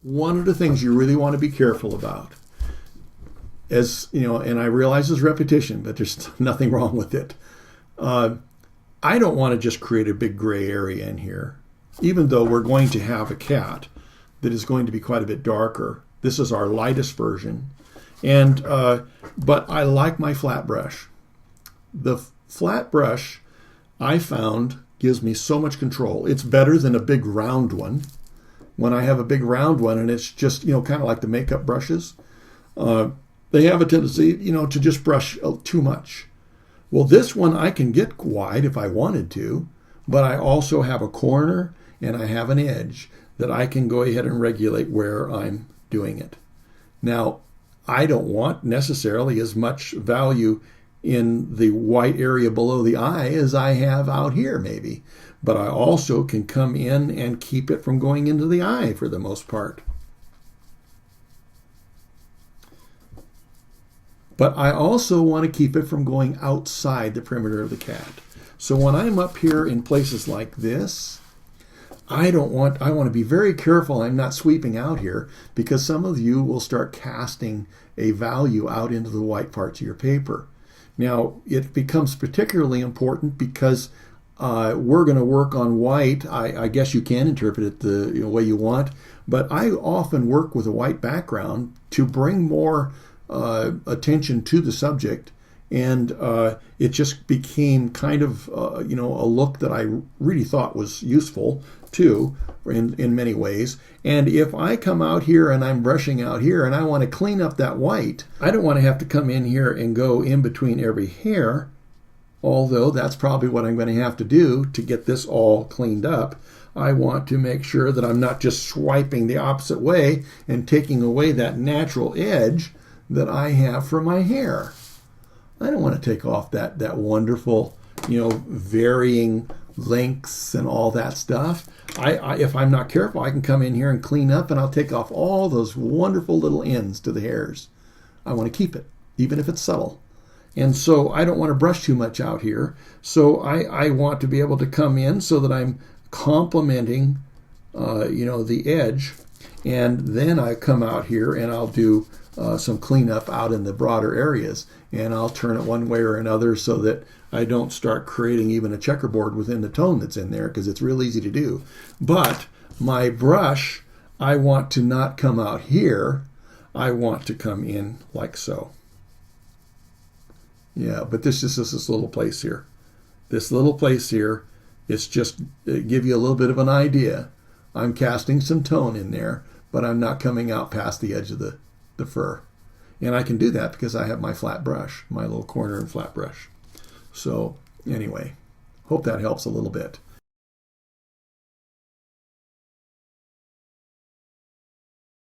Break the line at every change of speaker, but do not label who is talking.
One of the things you really want to be careful about, as you know, and I realize it's repetition, but there's nothing wrong with it. I don't want to just create a big gray area in here, even though we're going to have a cat that is going to be quite a bit darker. This is our lightest version, and but I like my flat brush. The flat brush I found gives me so much control. It's better than a big round one. When I have a big round one and it's just, kind of like the makeup brushes, they have a tendency, to just brush too much. Well, this one I can get wide if I wanted to, but I also have a corner and I have an edge that I can go ahead and regulate where I'm doing it. Now, I don't want necessarily as much value in the white area below the eye as I have out here maybe, but I also can come in and keep it from going into the eye for the most part. But I also want to keep it from going outside the perimeter of the cat. So when I'm up here in places like this, I want to be very careful I'm not sweeping out here, because some of you will start casting a value out into the white parts of your paper. Now, it becomes particularly important because we're going to work on white. I guess you can interpret it the way you want, but I often work with a white background to bring more attention to the subject, and it just became kind of a look that I really thought was useful too in many ways. And if I come out here and I'm brushing out here and I want to clean up that white, I don't want to have to come in here and go in between every hair, although that's probably what I'm going to have to do to get this all cleaned up. I want to make sure that I'm not just swiping the opposite way and taking away that natural edge that I have for my hair. I don't want to take off that wonderful, varying lengths and all that stuff. If I'm not careful, I can come in here and clean up, and I'll take off all those wonderful little ends to the hairs. I want to keep it, even if it's subtle. And so I don't want to brush too much out here. So I want to be able to come in so that I'm complementing, the edge. And then I come out here and I'll do some cleanup out in the broader areas. And I'll turn it one way or another so that I don't start creating even a checkerboard within the tone that's in there, because it's real easy to do. But my brush, I want to not come out here. I want to come in like so. Yeah, but this is this little place here. This little place here, it's just give you a little bit of an idea. I'm casting some tone in there, but I'm not coming out past the edge of the fur. And I can do that because I have my flat brush, my little corner and flat brush. So anyway, hope that helps a little bit.